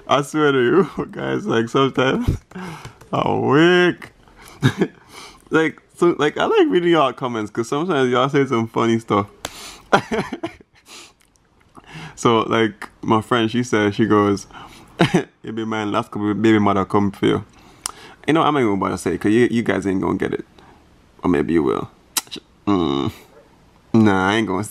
I swear to you, guys, like sometimes I'm weak. Like, so, like, I like reading y'all comments because sometimes y'all say some funny stuff. So, like, my friend, she said, she goes, it be my last couple baby mother come for you. You know, I'm not even about to say it because you guys ain't gonna get it. Or maybe you will. Nah, I ain't gonna.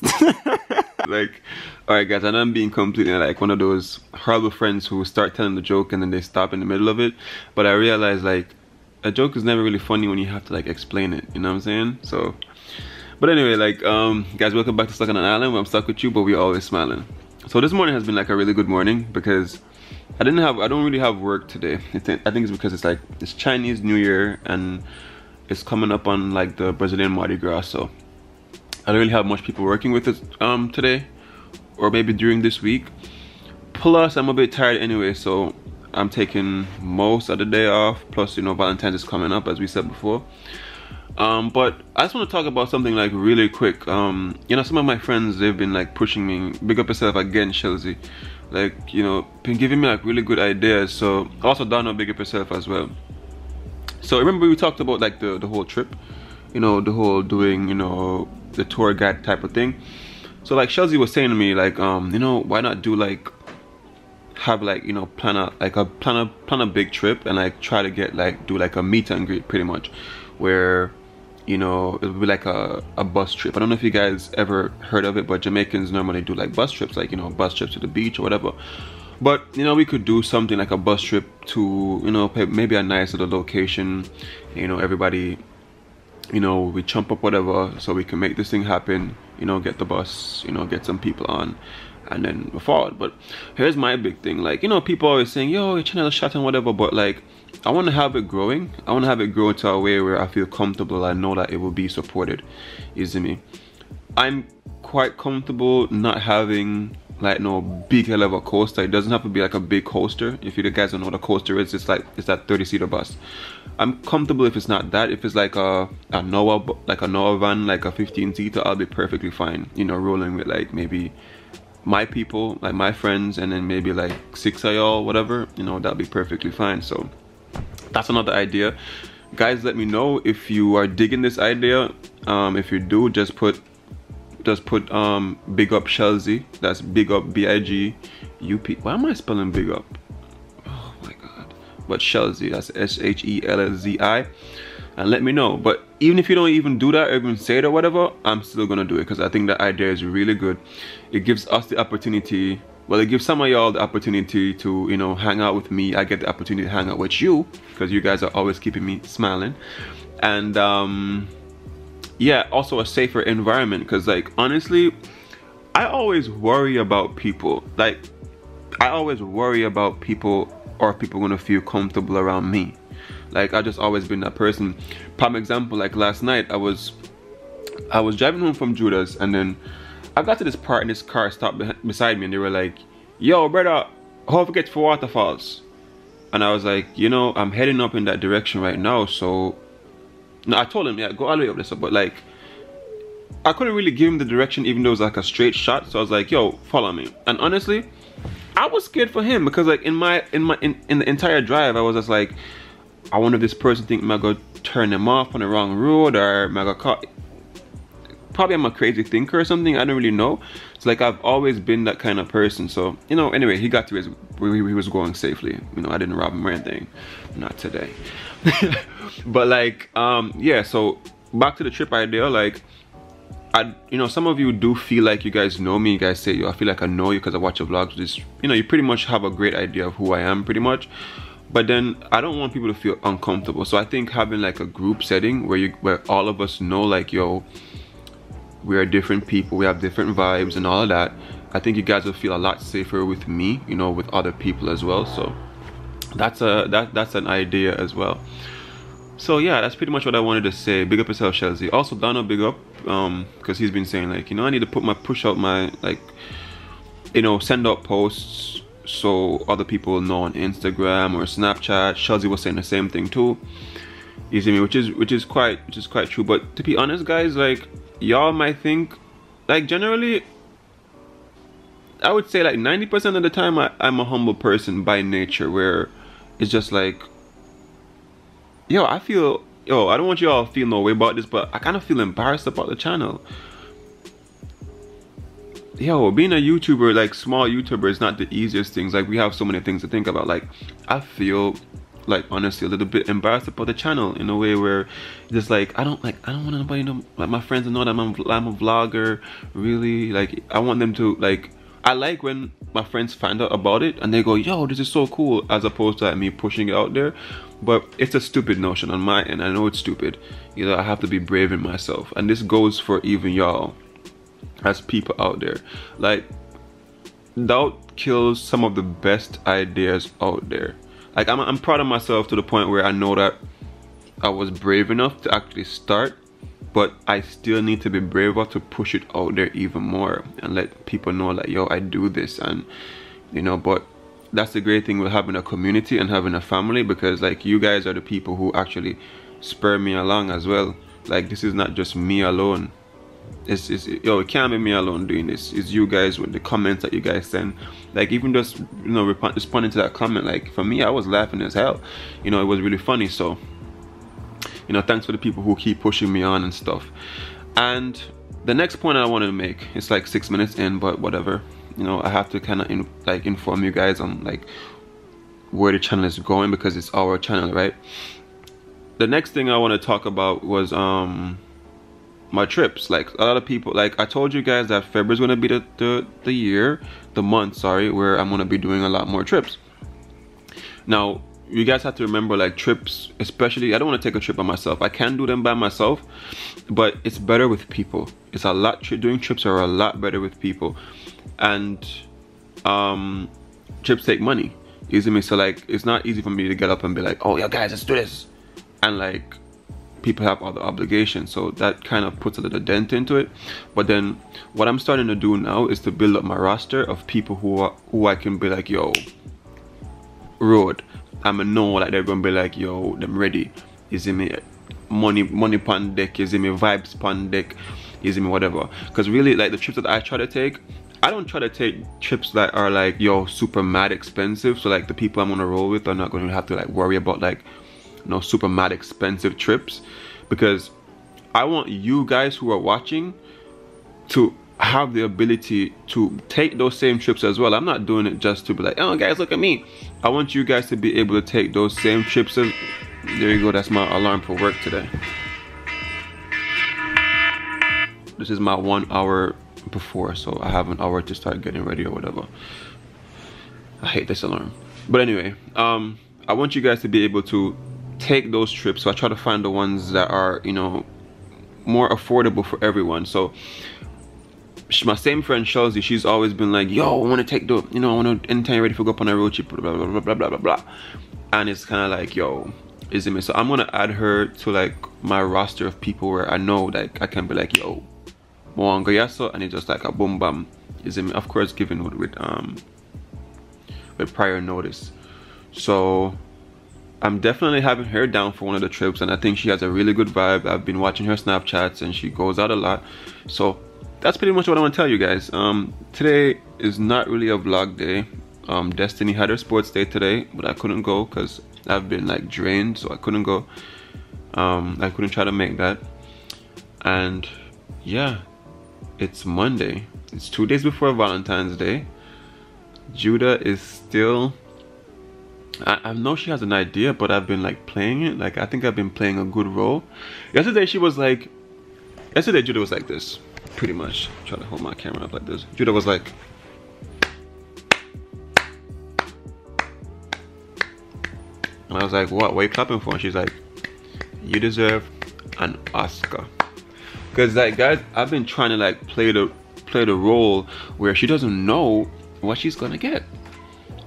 Like, alright, guys, and I'm being completely like one of those horrible friends who start telling the joke and then they stop in the middle of it. But I realize, like, a joke is never really funny when you have to, like, explain it. You know what I'm saying? So, but anyway, like, guys, welcome back to Stuck on an Island where I'm stuck with you, but we're always smiling. So this morning has been like a really good morning because I don't really have work today. I think it's because it's Chinese New Year and it's coming up on like the Brazilian Mardi Gras, so I don't really have much people working with us today or maybe during this week. Plus I'm a bit tired anyway, so I'm taking most of the day off. Plus, you know, Valentine's is coming up as we said before. But I just want to talk about something like really quick. You know, some of my friends, they've been like pushing me, big up yourself again, Chelsea. Like, you know, been giving me like really good ideas. So also Donna, big up yourself as well. So remember we talked about like the whole trip, you know, the whole doing, you know, the tour guide type of thing. So like Chelsea was saying to me like, you know, why not do like, have like, you know, plan a big trip and like try to get like, do like a meet and greet pretty much, where, you know, it would be like a bus trip. I don't know if you guys ever heard of it, but Jamaicans normally do like bus trips, like, you know, bus trips to the beach or whatever. But, you know, we could do something like a bus trip to, you know, maybe a nice little location, you know, everybody, you know, we chump up whatever so we can make this thing happen, you know, get the bus, you know, get some people on and then move forward. But here's my big thing, like, you know, people always saying, yo, your channel is shut and whatever, but like, I want to have it growing. I want to have it grow to a way where I feel comfortable. I know that it will be supported. You see me? I'm quite comfortable not having like no big hell of a coaster. It doesn't have to be like a big coaster. If you guys don't know what a coaster is, it's like it's that 30-seater bus. I'm comfortable if it's not that. If it's like a Noah van, like a 15-seater, I'll be perfectly fine. You know, rolling with like maybe my people, like my friends, and then maybe like 6 of y'all, whatever. You know, that'll be perfectly fine. So that's another idea. Guys, let me know if you are digging this idea. If you do, just put big up Chelsea. That's big up B-I-G-U-P. Why am I spelling big up? Oh my god. But Chelsea, that's S-H-E-L-L-Z-I. And let me know. But even if you don't even do that or even say it or whatever, I'm still gonna do it because I think the idea is really good. It gives us the opportunity, well, it gives some of y'all the opportunity to, you know, hang out with me. I get the opportunity to hang out with you because you guys are always keeping me smiling. And yeah, also a safer environment because, like, honestly, I always worry about people. Like, I always worry about people, or people gonna feel comfortable around me. Like, I just always been that person. Prime example, like last night, I was driving home from Judas, and then I got to this part and this car stopped beside me and they were like, yo brother, how to get for waterfalls? And I was like, you know, I'm heading up in that direction right now, so no, I told him, yeah, go all the way up this, but like I couldn't really give him the direction even though it was like a straight shot. So I was like, yo, follow me. And honestly, I was scared for him because like in the entire drive I was just like, I wonder if this person think I'm gonna turn them off on the wrong road, or am I gonna call. Probably I'm a crazy thinker or something, I don't really know. It's like I've always been that kind of person. So, you know, anyway, he got to his, where he was going safely. You know, I didn't rob him or anything. Not today. But like, yeah, so back to the trip idea, like, you know, some of you do feel like you guys know me. You guys say, yo, I feel like I know you because I watch your vlogs. Just, you know, you pretty much have a great idea of who I am pretty much. But then I don't want people to feel uncomfortable. So I think having like a group setting where all of us know, like, yo, we are different people, we have different vibes and all of that. I think you guys will feel a lot safer with me, you know, with other people as well. So that's an idea as well. So yeah, that's pretty much what I wanted to say. Big up yourself, Chelsea. Also Donna, big up, because he's been saying like, you know, I need to push out my, like, you know, send out posts so other people know on Instagram or Snapchat. Chelsea was saying the same thing too. You see me, which is quite true. But to be honest, guys, like, y'all might think, like, generally I would say like 90% of the time I'm a humble person by nature, where it's just like, yo, I don't want you all to feel no way about this, but I kind of feel embarrassed about the channel. Yo, being a YouTuber, like small YouTuber, is not the easiest things. Like, we have so many things to think about. Like, I feel like honestly a little bit embarrassed about the channel in a way where just like I don't want anybody to know, like my friends to know that I'm a vlogger. Really, like I want them to like, I like when my friends find out about it and they go, yo, this is so cool, as opposed to like, me pushing it out there. But it's a stupid notion on my end. I know it's stupid. You know, I have to be brave in myself, and this goes for even y'all as people out there. Like, doubt kills some of the best ideas out there. Like, I'm proud of myself to the point where I know that I was brave enough to actually start, but I still need to be braver to push it out there even more and let people know like, yo, I do this. And you know, but that's the great thing with having a community and having a family, because like you guys are the people who actually spur me along as well. Like, this is not just me alone. Yo, it can't be me alone doing this. It's you guys with the comments that you guys send. Like, even just, you know, responding to that comment, like for me, I was laughing as hell. You know, it was really funny. So, you know, thanks for the people who keep pushing me on and stuff. And the next point I wanted to make, it's like 6 minutes in, but whatever. You know, I have to kind of inform you guys on like where the channel is going, because it's our channel, right? The next thing I want to talk about was my trips. Like, a lot of people, like I told you guys that February is going to be the month where I'm going to be doing a lot more trips. Now, you guys have to remember, like, trips, especially, I don't want to take a trip by myself. I can do them by myself, but it's better with people. It's a lot, doing trips are a lot better with people. And trips take money, you see me? So like, it's not easy for me to get up and be like, oh yeah guys, let's do this, and like people have other obligations, so that kind of puts a little dent into it. But then what I'm starting to do now is to build up my roster of people who I can be like, yo, road, I'ma know like they're gonna be like, yo, them ready, you see me? Money pan deck, you see me? Vibes pan deck, you see me? Whatever. Because really, like, the trips that I try to take, I don't try to take trips that are like, yo, super mad expensive. So like the people I'm gonna roll with are not gonna have to like worry about like, you know, super mad expensive trips, because I want you guys who are watching to have the ability to take those same trips as well. I'm not doing it just to be like, oh guys, look at me. I want you guys to be able to take those same trips as, there you go, that's my alarm for work today. This is my 1 hour before, so I have an hour to start getting ready or whatever. I hate this alarm. But anyway, I want you guys to be able to take those trips. So I try to find the ones that are, you know, more affordable for everyone. So my same friend Chelsea, she's always been like, yo, I want to take the, you know, I want to, anytime you're ready to go up on a road trip, blah blah blah blah blah blah blah. And it's kind of like, yo, is it me? So I'm gonna add her to like my roster of people where I know like I can be like, yo, Moanga Yaso, and it's just like a boom bam, is it me? Of course, given with prior notice. So I'm definitely having her down for one of the trips, and I think she has a really good vibe. I've been watching her Snapchats and she goes out a lot. So that's pretty much what I want to tell you guys. Today is not really a vlog day. Destiny had her sports day today, but I couldn't go because I've been like drained, so I couldn't go. I couldn't try to make that. And yeah, it's Monday. It's 2 days before Valentine's Day. Judah is still, I know she has an idea, but I've been like playing it. Like, I think I've been playing a good role. Yesterday Judah was like this, pretty much. Try to hold my camera up like this. Judah was like, and I was like, what are you clapping for? And she's like, you deserve an Oscar. Because like, guys, I've been trying to like play the role where she doesn't know what she's gonna get.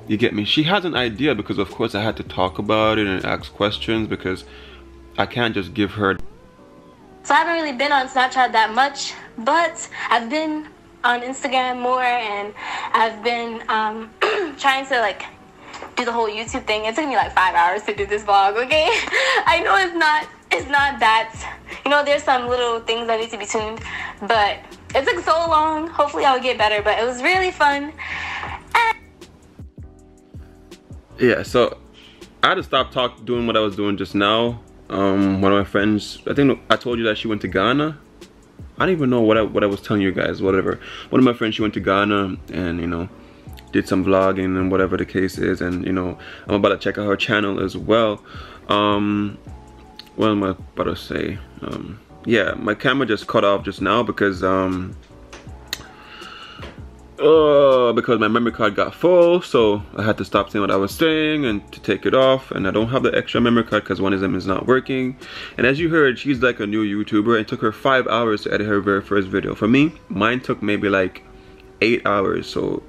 You get me? She has an idea, because of course I had to talk about it and ask questions, because I can't just give her. So I haven't really been on Snapchat that much, but I've been on Instagram more, and I've been trying to like do the whole YouTube thing. It took me like 5 hours to do this vlog, okay? I know it's not that, you know, there's some little things that need to be tuned, but it took so long. Hopefully I would get better, but it was really fun. Yeah, so I had to stop doing what I was doing just now. One of my friends, I think I told you that she went to Ghana. I don't even know what I was telling you guys, whatever. One of my friends, she went to Ghana and, you know, did some vlogging and whatever the case is. And, you know, I'm about to check out her channel as well. What am I about to say? Yeah, my camera just cut off just now because my memory card got full, so I had to stop saying what I was saying and to take it off. And I don't have the extra memory card because one of them is not working. And as you heard, she's like a new YouTuber. It took her 5 hours to edit her very first video. For me, mine took maybe like 8 hours. So,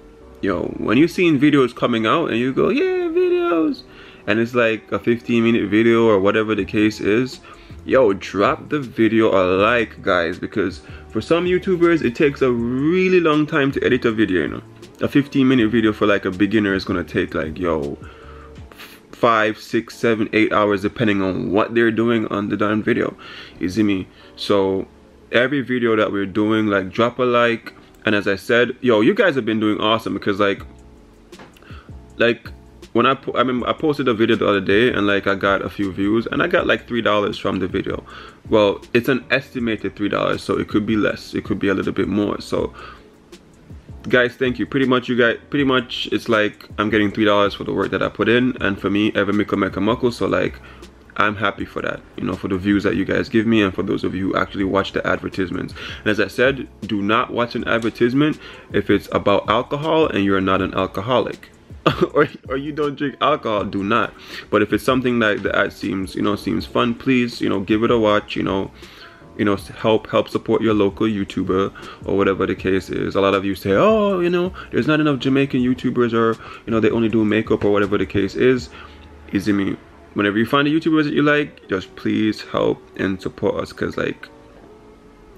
yo, when you're seeing videos coming out and you go, yeah, videos, and it's like a 15-minute video or whatever the case is, yo, drop the video a like, guys, because for some YouTubers it takes a really long time to edit a video, you know. A 15-minute video for like a beginner is gonna take like, yo, 5, 6, 7, 8 hours depending on what they're doing on the darn video. You see me? So every video that we're doing, like, drop a like. And as I said, yo, you guys have been doing awesome because like when I remember I posted a video the other day and like I got a few views and I got like $3 from the video. Well, it's an estimated $3, so it could be less, it could be a little bit more. So guys, thank you. Pretty much it's like I'm getting $3 for the work that I put in, and for me, ever make a muckle. So like I'm happy for that, you know, for the views that you guys give me and for those of you who actually watch the advertisements. And as I said, do not watch an advertisement if it's about alcohol and you're not an alcoholic. or you don't drink alcohol, do not. But if it's something like the ad seems fun, please, you know, give it a watch. You know, help support your local YouTuber or whatever the case is. A lot of you say, oh, you know, there's not enough Jamaican YouTubers, or, you know, they only do makeup or whatever the case is. Easy me. Whenever you find the YouTubers that you like, just please help and support us, because like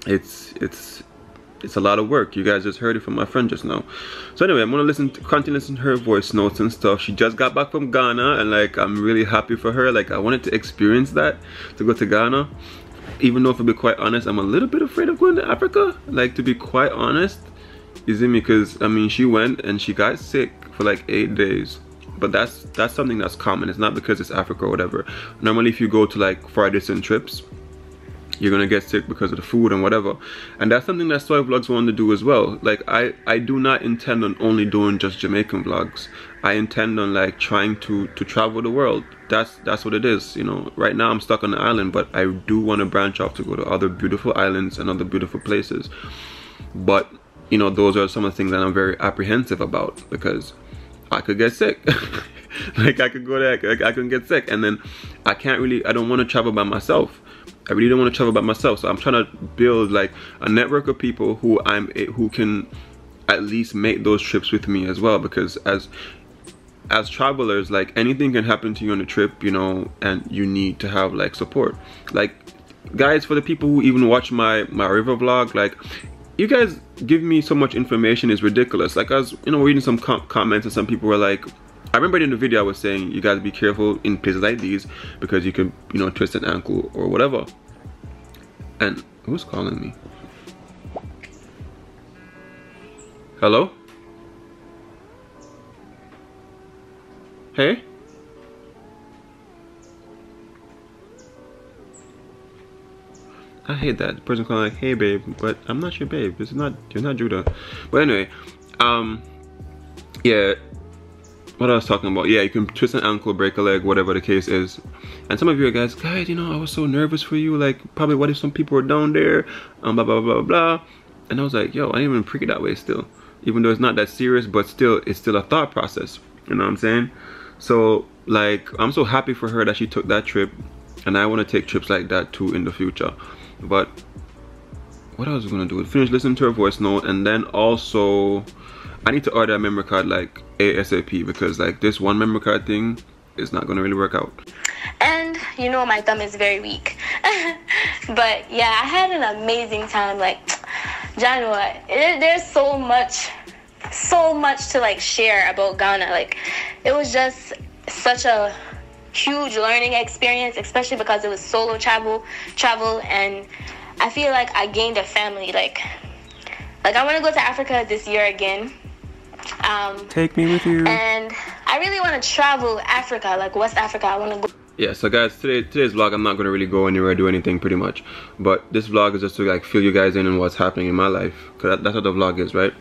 it's a lot of work. You guys just heard it from my friend just now. So anyway, I'm gonna continue listening to her voice notes and stuff. She just got back from Ghana, and like I'm really happy for her. Like I wanted to experience that, to go to Ghana. Even though, to be quite honest, I'm a little bit afraid of going to Africa. Like, to be quite honest, you see me? Because I mean, she went and she got sick for like 8 days. But that's something that's common. It's not because it's Africa or whatever. Normally, if you go to like far distant trips, you're gonna get sick because of the food and whatever. And that's something that Soy Vlogs want to do as well. Like I do not intend on only doing just Jamaican vlogs. I intend on like trying to travel the world. That's what it is, you know. Right now I'm stuck on the island, but I do want to branch off to go to other beautiful islands and other beautiful places. But you know, those are some of the things that I'm very apprehensive about, because I could get sick. Like I could go there, I can get sick, and then I don't want to travel by myself. I really don't want to travel by myself. So I'm trying to build like a network of people who can at least make those trips with me as well, because as travelers, like anything can happen to you on a trip, you know, and you need to have like support. Like guys, for the people who even watch my river vlog, like you guys give me so much information, is ridiculous. Like I was, you know, reading some comments and some people were like, I remember in the video I was saying you guys be careful in places like these because you can, you know, twist an ankle or whatever. And who's calling me? Hello? Hey? I hate that. The person calling like, hey babe, but I'm not your babe. You're not Judah. But anyway, yeah. What I was talking about, yeah, you can twist an ankle, break a leg, whatever the case is. And some of you guys, you know, I was so nervous for you, like probably what if some people were down there, blah blah blah blah. And I was like, yo, I didn't even freak it that way still, even though it's not that serious, but still, it's still a thought process, you know what I'm saying? So like, I'm so happy for her that she took that trip, and I want to take trips like that too in the future. But what I was gonna do, finish listening to her voice note, and then also I need to order a memory card like ASAP, because like this one memory card thing is not gonna really work out. And you know my thumb is very weak. But yeah, I had an amazing time. Like, John, there's so much to like share about Ghana. Like, it was just such a huge learning experience, especially because it was solo travel, and I feel like I gained a family. Like, Like, I want to go to Africa this year again. Take me with you. And I really want to travel Africa, like West Africa. I want to go. Yeah, so guys, today's vlog, I'm not going to really go anywhere, do anything pretty much. But this vlog is just to like fill you guys in on what's happening in my life. Because that's what the vlog is, right?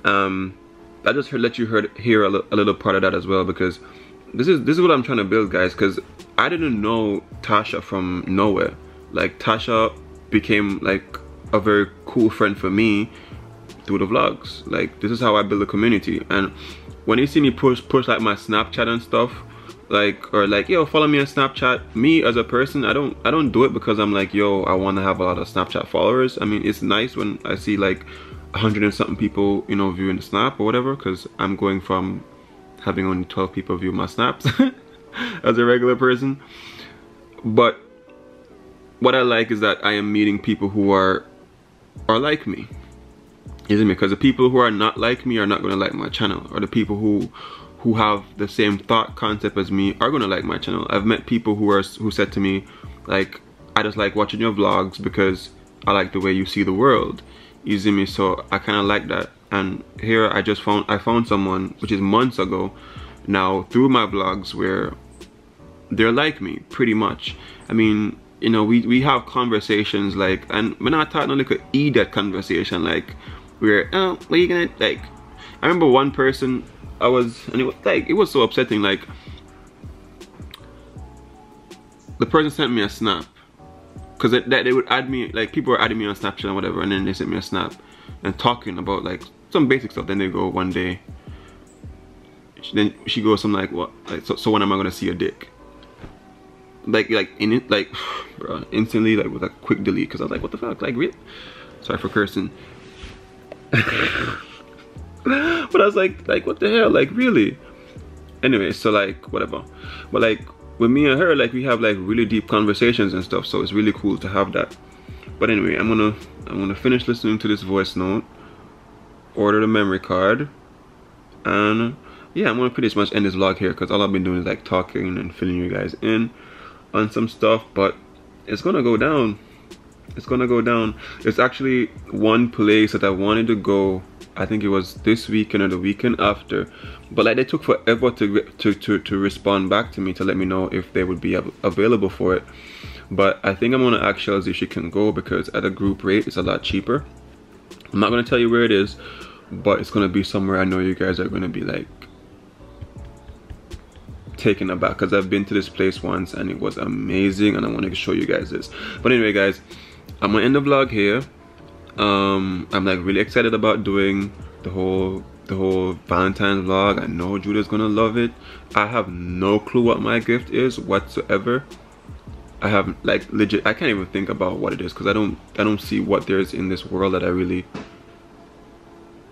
I just let you hear a little part of that as well, because this is what I'm trying to build, guys. Because I didn't know Tasha from nowhere. Like, Tasha became like a very cool friend for me through the vlogs. Like, this is how I build a community. And when you see me push like my Snapchat and stuff, like, or like, yo, follow me on Snapchat, me as a person, I don't do it because I'm like, yo, I want to have a lot of Snapchat followers. I mean, it's nice when I see like 100 and something people, you know, viewing the snap or whatever, because I'm going from having only 12 people view my snaps as a regular person. But what I like is that I am meeting people who are like me. Isn't it? Because the people who are not like me are not going to like my channel, or the people who have the same thought concept as me are going to like my channel. I've met people who said to me, like, I just like watching your vlogs because I like the way you see the world. You see me? So I kind of like that. And here I found someone, which is months ago now, through my vlogs, where they're like me pretty much. I mean, you know, we have conversations like, and we're not talking like a that conversation, like where, oh, what are you gonna, like, I remember one person and it was so upsetting. Like, the person sent me a snap because they would add me, like, people were adding me on Snapchat and whatever, and then they sent me a snap and talking about like some basic stuff. Then they go one day, then she goes something like, what, like, so when am I gonna see a dick? Like in it, like, bro, instantly, like, with a quick delete, because I was like, what the fuck, like, really? Sorry for cursing. But I was like, what the hell, like, really? Anyway, so like, whatever. But like, with me and her, like, we have like really deep conversations and stuff, so it's really cool to have that. But anyway, I'm gonna finish listening to this voice note, order the memory card, and yeah, I'm gonna pretty much end this vlog here, because all I've been doing is like talking and filling you guys in on some stuff. But it's gonna go down. It's gonna go down. There's actually one place that I wanted to go. I think it was this weekend or the weekend after, but like, they took forever to respond back to me to let me know if they would be available for it. But I think I'm gonna ask Chelsea if she can go, because at a group rate it's a lot cheaper. I'm not gonna tell you where it is, but it's gonna be somewhere I know you guys are gonna be like taken aback, because I've been to this place once and it was amazing, and I want to show you guys this. But anyway, guys, I'm gonna end the vlog here. I'm like really excited about doing the whole Valentine's vlog. I know Judah's gonna love it. I have no clue what my gift is whatsoever. I have, like, legit, I can't even think about what it is, because I don't see what there is in this world that I really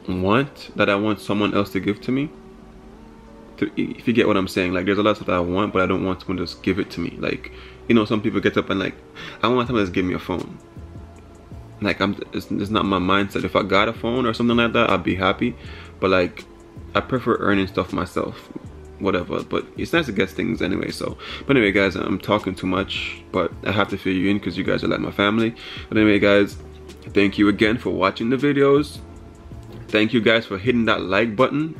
want, that I want someone else to give to me. If you get what I'm saying, like, there's a lot of stuff that I want, but I don't want someone to just give it to me. Like, you know, some people get up and like, I want someone to just give me a phone. Like, it's not my mindset. If I got a phone or something like that, I'd be happy. But like, I prefer earning stuff myself, whatever. But it's nice to get things anyway. So, but anyway, guys, I'm talking too much, but I have to fill you in because you guys are like my family. But anyway, guys, thank you again for watching the videos. Thank you guys for hitting that like button.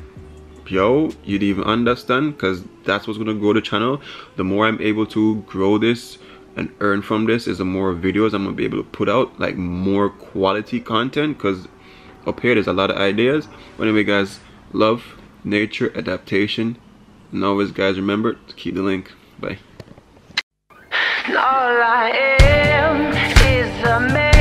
Yo, you didn't even understand, because that's what's gonna grow the channel. The more I'm able to grow this and earn from this, is the more videos I'm gonna be able to put out, like more quality content, because up here there's a lot of ideas. But anyway, guys, love, nature, adaptation, and always, guys, remember to keep the link. Bye. All I am is a man.